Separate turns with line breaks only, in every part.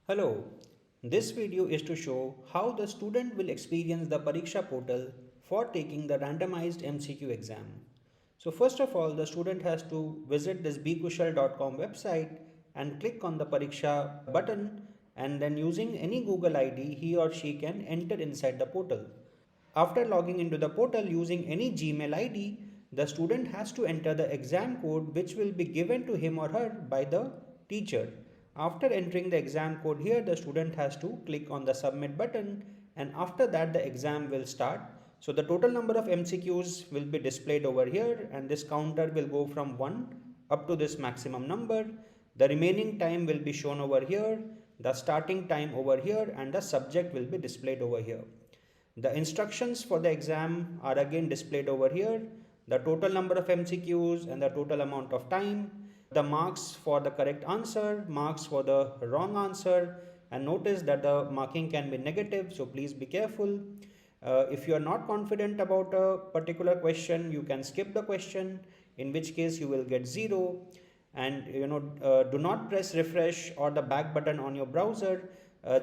Hello, this video is to show how the student will experience the Pariksha portal for taking the randomized MCQ exam. So first of all, the student has to visit this bkushal.com website and click on the Pariksha button, and then using any Google ID, he or she can enter inside the portal. After logging into the portal using any Gmail ID, the student has to enter the exam code which will be given to him or her by the teacher. After entering the exam code here, the student has to click on the submit button, and after that the exam will start. So the total number of MCQs will be displayed over here, and this counter will go from 1 up to this maximum number. The remaining time will be shown over here, the starting time over here, and the subject will be displayed over here. The instructions for the exam are again displayed over here. The total number of MCQs and the total amount of time, the marks for the correct answer, marks for the wrong answer, and notice that the marking can be negative, so please be careful. If you are not confident about a particular question, you can skip the question, in which case you will get 0. And do not press refresh or the back button on your browser,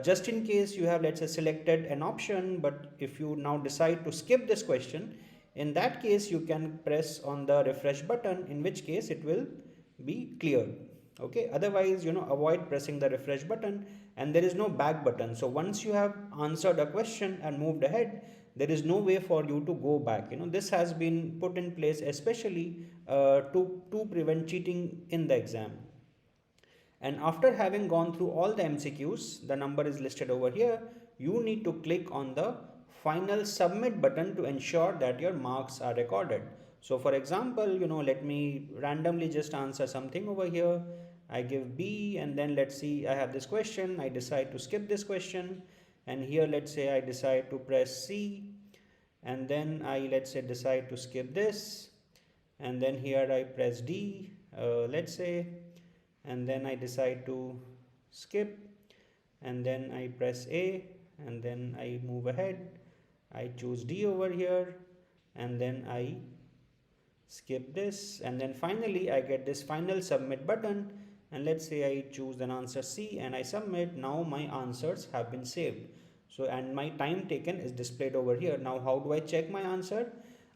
just in case you have, let's say, selected an option, but if you now decide to skip this question, in that case you can press on the refresh button, in which case it will be cleared. Okay, otherwise avoid pressing the refresh button, and there is no back button. So once you have answered a question and moved ahead, there is no way for you to go back. This has been put in place especially to prevent cheating in the exam. And after having gone through all the MCQs, the number is listed over here. You need to click on the final submit button to ensure that your marks are recorded. So for example, let me randomly just answer something over here. I give B, and then let's see, I have this question. I decide to skip this question. And here, let's say I decide to press C, and then I, let's say, decide to skip this. And then here I press D, let's say, and then I decide to skip, and then I press A, and then I move ahead. I choose D over here, and then I skip this, and then finally I get this final submit button, and let's say I choose an answer C and I submit. Now my answers have been saved. So, and my time taken is displayed over here. Now how do I check my answer?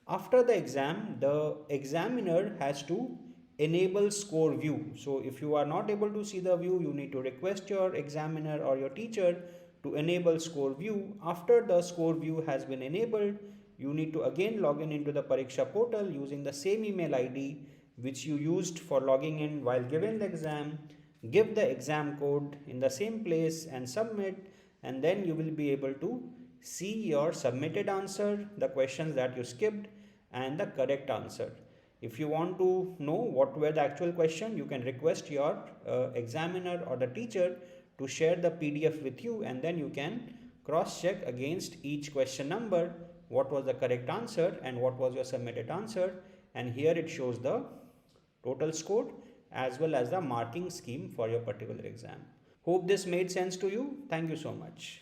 After the exam, the examiner has to enable score view. So if you are not able to see the view, you need to request your examiner or your teacher to enable score view. After the score view has been enabled, you need to again log in into the Pariksha portal using the same email ID which you used for logging in while giving the exam. Give the exam code in the same place and submit, and then you will be able to see your submitted answer, the questions that you skipped, and the correct answer. If you want to know what were the actual question, you can request your examiner or the teacher to share the PDF with you, and then you can cross check against each question number what was the correct answer and what was your submitted answer. And here it shows the total score as well as the marking scheme for your particular exam. Hope this made sense to you. Thank you so much.